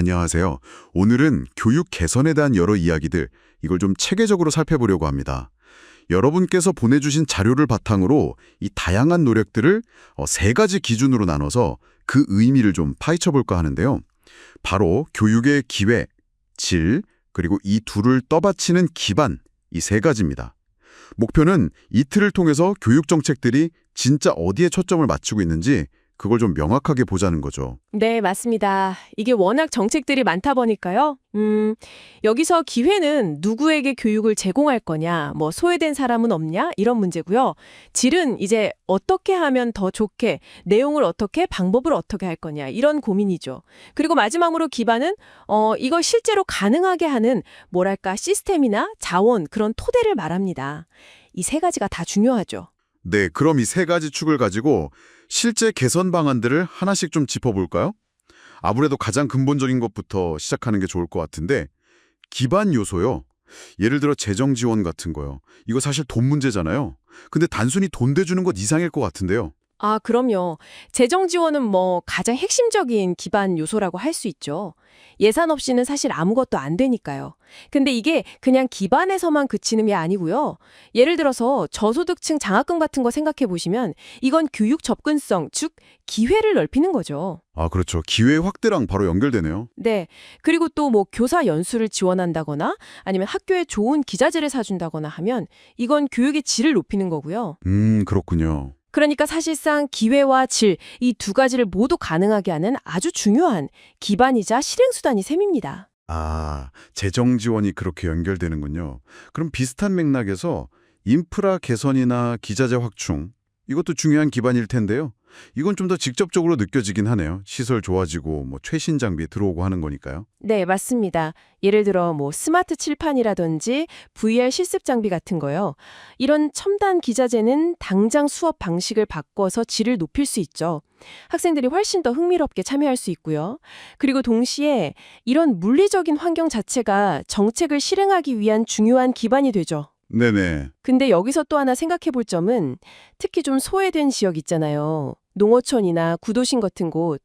안녕하세요. 오늘은 교육 개선에 대한 여러 이야기들, 이걸 좀 체계적으로 살펴보려고 합니다. 여러분께서 보내주신 자료를 바탕으로 이 다양한 노력들을 세 가지 기준으로 나눠서 그 의미를 좀 파헤쳐볼까 하는데요. 바로 교육의 기회, 질, 그리고 이 둘을 떠받치는 기반, 이 세 가지입니다. 목표는 이 틀을 통해서 교육 정책들이 진짜 어디에 초점을 맞추고 있는지 그걸 좀 명확하게 보자는 거죠. 네, 맞습니다. 이게 워낙 정책들이 많다 보니까요. 여기서 기회는 누구에게 교육을 제공할 거냐, 뭐 소외된 사람은 없냐 이런 문제고요. 질은 이제 어떻게 하면 더 좋게, 내용을 어떻게, 방법을 어떻게 할 거냐 이런 고민이죠. 그리고 마지막으로 기반은 이걸 실제로 가능하게 하는 뭐랄까 시스템이나 자원 그런 토대를 말합니다. 이 세 가지가 다 중요하죠. 네, 그럼 이 세 가지 축을 가지고 실제 개선 방안들을 하나씩 좀 짚어볼까요? 아무래도 가장 근본적인 것부터 시작하는 게 좋을 것 같은데 기반 요소요. 예를 들어 재정 지원 같은 거요. 이거 사실 돈 문제잖아요. 근데 단순히 돈 대주는 것 이상일 것 같은데요. 아, 그럼요. 재정 지원은 뭐 가장 핵심적인 기반 요소라고 할 수 있죠. 예산 없이는 사실 아무것도 안 되니까요. 근데 이게 그냥 기반에서만 그치는 게 아니고요. 예를 들어서 저소득층 장학금 같은 거 생각해 보시면 이건 교육 접근성, 즉 기회를 넓히는 거죠. 아, 그렇죠. 기회 확대랑 바로 연결되네요. 네. 그리고 또 뭐 교사 연수를 지원한다거나 아니면 학교에 좋은 기자재를 사준다거나 하면 이건 교육의 질을 높이는 거고요. 그렇군요. 그러니까 사실상 기회와 질, 이 두 가지를 모두 가능하게 하는 아주 중요한 기반이자 실행수단이 셈입니다. 아, 재정 지원이 그렇게 연결되는군요. 그럼 비슷한 맥락에서 인프라 개선이나 기자재 확충, 이것도 중요한 기반일 텐데요. 이건 좀 더 직접적으로 느껴지긴 하네요. 시설 좋아지고 뭐 최신 장비 들어오고 하는 거니까요. 네, 맞습니다. 예를 들어 뭐 스마트 칠판이라든지 VR 실습 장비 같은 거요. 이런 첨단 기자재는 당장 수업 방식을 바꿔서 질을 높일 수 있죠. 학생들이 훨씬 더 흥미롭게 참여할 수 있고요. 그리고 동시에 이런 물리적인 환경 자체가 정책을 실행하기 위한 중요한 기반이 되죠. 네네. 근데 여기서 또 하나 생각해 볼 점은 특히 좀 소외된 지역 있잖아요. 농어촌이나 구도심 같은 곳.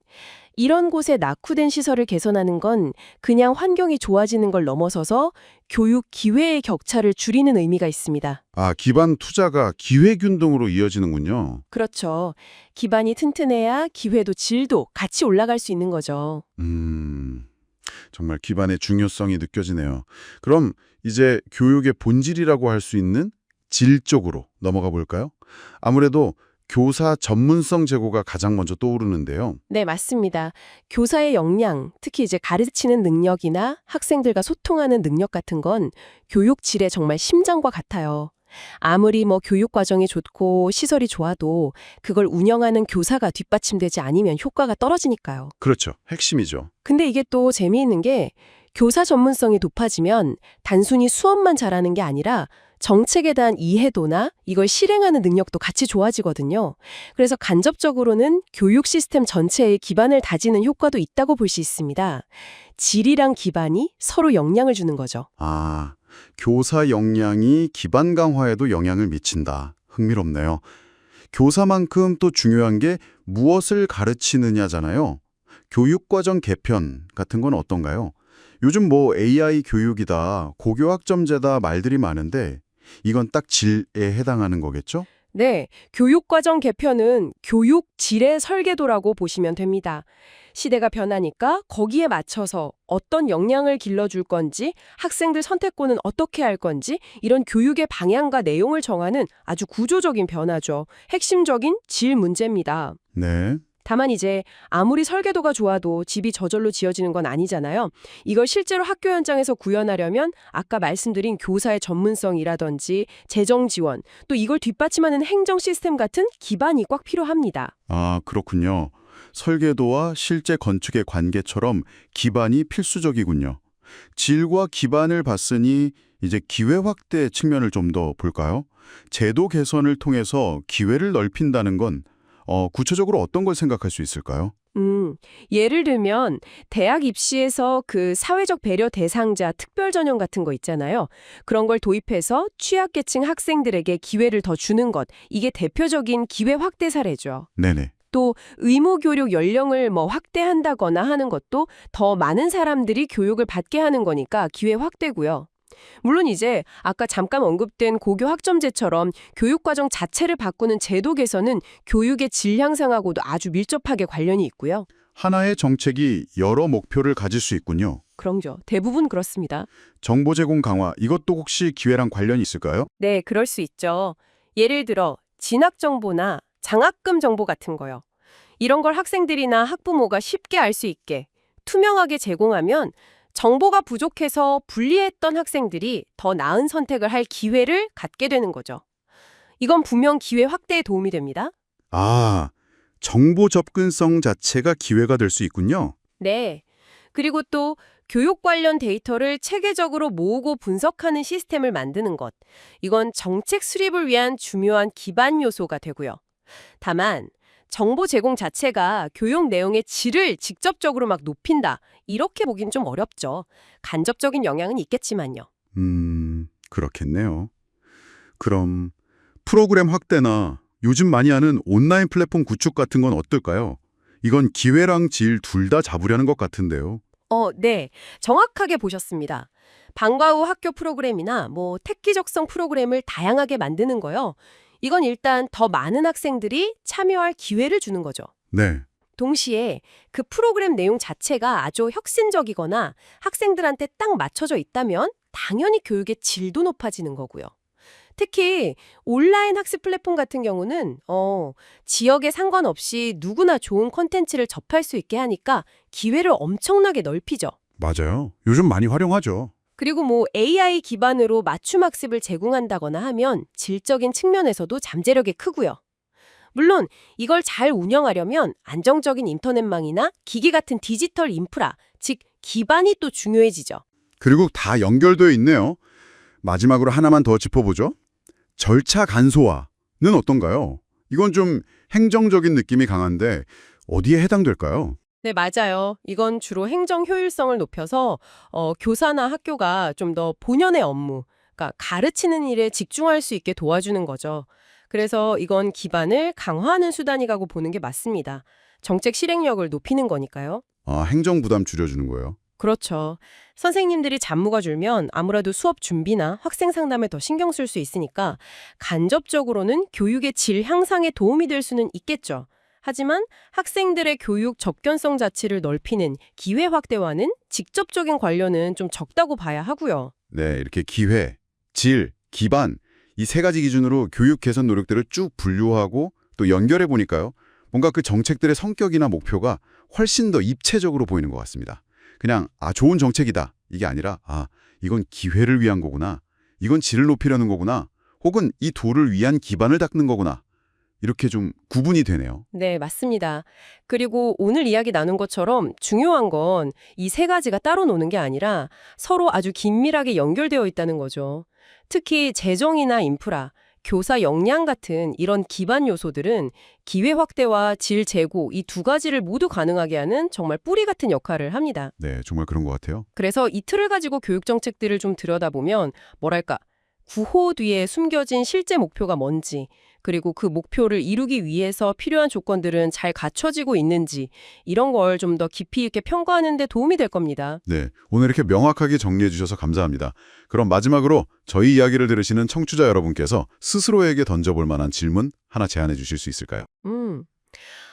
이런 곳에 낙후된 시설을 개선하는 건 그냥 환경이 좋아지는 걸 넘어서서 교육 기회의 격차를 줄이는 의미가 있습니다. 아, 기반 투자가 기회균등으로 이어지는군요. 그렇죠. 기반이 튼튼해야 기회도 질도 같이 올라갈 수 있는 거죠. 정말 기반의 중요성이 느껴지네요. 그럼 이제 교육의 본질이라고 할 수 있는 질 쪽으로 넘어가 볼까요? 아무래도 교사 전문성 제고가 가장 먼저 떠오르는데요. 네, 맞습니다. 교사의 역량, 특히 이제 가르치는 능력이나 학생들과 소통하는 능력 같은 건 교육 질의 정말 심장과 같아요. 아무리 뭐 교육 과정이 좋고 시설이 좋아도 그걸 운영하는 교사가 뒷받침되지 않으면 효과가 떨어지니까요. 그렇죠. 핵심이죠. 근데 이게 또 재미있는 게 교사 전문성이 높아지면 단순히 수업만 잘하는 게 아니라 정책에 대한 이해도나 이걸 실행하는 능력도 같이 좋아지거든요. 그래서 간접적으로는 교육 시스템 전체의 기반을 다지는 효과도 있다고 볼 수 있습니다. 질이랑 기반이 서로 영향을 주는 거죠. 아, 교사 역량이 기반 강화에도 영향을 미친다. 흥미롭네요. 교사만큼 또 중요한 게 무엇을 가르치느냐잖아요. 교육과정 개편 같은 건 어떤가요? 요즘 뭐 AI 교육이다, 고교학점제다 말들이 많은데 이건 딱 질에 해당하는 거겠죠? 네, 교육과정 개편은 교육 질의 설계도라고 보시면 됩니다. 시대가 변하니까 거기에 맞춰서 어떤 역량을 길러줄 건지, 학생들 선택권은 어떻게 할 건지 이런 교육의 방향과 내용을 정하는 아주 구조적인 변화죠. 핵심적인 질 문제입니다. 네. 다만 이제 아무리 설계도가 좋아도 집이 저절로 지어지는 건 아니잖아요. 이걸 실제로 학교 현장에서 구현하려면 아까 말씀드린 교사의 전문성이라든지 재정 지원, 또 이걸 뒷받침하는 행정 시스템 같은 기반이 꽉 필요합니다. 아, 그렇군요. 설계도와 실제 건축의 관계처럼 기반이 필수적이군요. 질과 기반을 봤으니 이제 기회 확대 측면을 좀 더 볼까요? 제도 개선을 통해서 기회를 넓힌다는 건 구체적으로 어떤 걸 생각할 수 있을까요? 예를 들면 대학 입시에서 그 사회적 배려 대상자 특별 전형 같은 거 있잖아요. 그런 걸 도입해서 취약계층 학생들에게 기회를 더 주는 것. 이게 대표적인 기회 확대 사례죠. 네네. 또 의무 교육 연령을 확대한다거나 하는 것도 더 많은 사람들이 교육을 받게 하는 거니까 기회 확대고요. 물론 이제 아까 잠깐 언급된 고교 학점제처럼 교육과정 자체를 바꾸는 제도 개선은 교육의 질 향상하고도 아주 밀접하게 관련이 있고요. 하나의 정책이 여러 목표를 가질 수 있군요. 그럼요. 대부분 그렇습니다. 정보 제공 강화, 이것도 혹시 기회랑 관련이 있을까요? 네, 그럴 수 있죠. 예를 들어 진학 정보나 장학금 정보 같은 거요. 이런 걸 학생들이나 학부모가 쉽게 알 수 있게 투명하게 제공하면 정보가 부족해서 불리했던 학생들이 더 나은 선택을 할 기회를 갖게 되는 거죠. 이건 분명 기회 확대에 도움이 됩니다. 아, 정보 접근성 자체가 기회가 될 수 있군요. 네. 그리고 또 교육 관련 데이터를 체계적으로 모으고 분석하는 시스템을 만드는 것. 이건 정책 수립을 위한 중요한 기반 요소가 되고요. 다만 정보 제공 자체가 교육 내용의 질을 직접적으로 높인다. 이렇게 보긴 좀 어렵죠. 간접적인 영향은 있겠지만요. 그렇겠네요. 그럼 프로그램 확대나 요즘 많이 하는 온라인 플랫폼 구축 같은 건 어떨까요? 이건 기회랑 질 둘 다 잡으려는 것 같은데요. 네. 정확하게 보셨습니다. 방과 후 학교 프로그램이나 택기적성 프로그램을 다양하게 만드는 거요. 이건 일단 더 많은 학생들이 참여할 기회를 주는 거죠. 네. 동시에 그 프로그램 내용 자체가 아주 혁신적이거나 학생들한테 딱 맞춰져 있다면 당연히 교육의 질도 높아지는 거고요. 특히 온라인 학습 플랫폼 같은 경우는 지역에 상관없이 누구나 좋은 콘텐츠를 접할 수 있게 하니까 기회를 엄청나게 넓히죠. 맞아요. 요즘 많이 활용하죠. 그리고 AI 기반으로 맞춤 학습을 제공한다거나 하면 질적인 측면에서도 잠재력이 크고요. 물론 이걸 잘 운영하려면 안정적인 인터넷망이나 기기 같은 디지털 인프라, 즉 기반이 또 중요해지죠. 그리고 다 연결되어 있네요. 마지막으로 하나만 더 짚어보죠. 절차 간소화는 어떤가요? 이건 좀 행정적인 느낌이 강한데 어디에 해당될까요? 네, 맞아요. 이건 주로 행정 효율성을 높여서 교사나 학교가 좀 더 본연의 업무, 그러니까 가르치는 일에 집중할 수 있게 도와주는 거죠. 그래서 이건 기반을 강화하는 수단이라고 보는 게 맞습니다. 정책 실행력을 높이는 거니까요. 아, 행정 부담 줄여주는 거예요. 그렇죠. 선생님들이 잡무가 줄면 아무래도 수업 준비나 학생 상담에 더 신경 쓸 수 있으니까 간접적으로는 교육의 질 향상에 도움이 될 수는 있겠죠. 하지만 학생들의 교육 접견성 자체를 넓히는 기회 확대와는 직접적인 관련은 좀 적다고 봐야 하고요. 네, 이렇게 기회, 질, 기반 이 세 가지 기준으로 교육 개선 노력들을 쭉 분류하고 또 연결해 보니까요. 뭔가 그 정책들의 성격이나 목표가 훨씬 더 입체적으로 보이는 것 같습니다. 그냥 좋은 정책이다 이게 아니라 이건 기회를 위한 거구나. 이건 질을 높이려는 거구나. 혹은 이 도를 위한 기반을 닦는 거구나. 이렇게 좀 구분이 되네요. 네, 맞습니다. 그리고 오늘 이야기 나눈 것처럼 중요한 건 이 세 가지가 따로 노는 게 아니라 서로 아주 긴밀하게 연결되어 있다는 거죠. 특히 재정이나 인프라, 교사 역량 같은 이런 기반 요소들은 기회 확대와 질 제고 이 두 가지를 모두 가능하게 하는 정말 뿌리 같은 역할을 합니다. 네, 정말 그런 것 같아요. 그래서 이 틀을 가지고 교육 정책들을 좀 들여다보면 구호 뒤에 숨겨진 실제 목표가 뭔지, 그리고 그 목표를 이루기 위해서 필요한 조건들은 잘 갖춰지고 있는지 이런 걸 좀 더 깊이 있게 평가하는 데 도움이 될 겁니다. 네, 오늘 이렇게 명확하게 정리해 주셔서 감사합니다. 그럼 마지막으로 저희 이야기를 들으시는 청취자 여러분께서 스스로에게 던져볼 만한 질문 하나 제안해 주실 수 있을까요?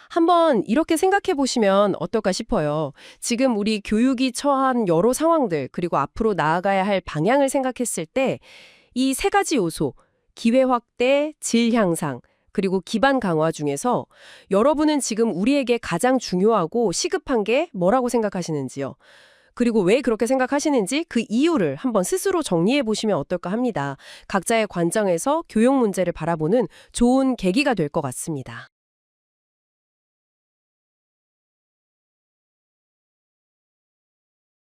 한번 이렇게 생각해 보시면 어떨까 싶어요. 지금 우리 교육이 처한 여러 상황들, 그리고 앞으로 나아가야 할 방향을 생각했을 때 이 세 가지 요소, 기회 확대, 질 향상, 그리고 기반 강화 중에서 여러분은 지금 우리에게 가장 중요하고 시급한 게 뭐라고 생각하시는지요? 그리고 왜 그렇게 생각하시는지 그 이유를 한번 스스로 정리해 보시면 어떨까 합니다. 각자의 관점에서 교육 문제를 바라보는 좋은 계기가 될 것 같습니다.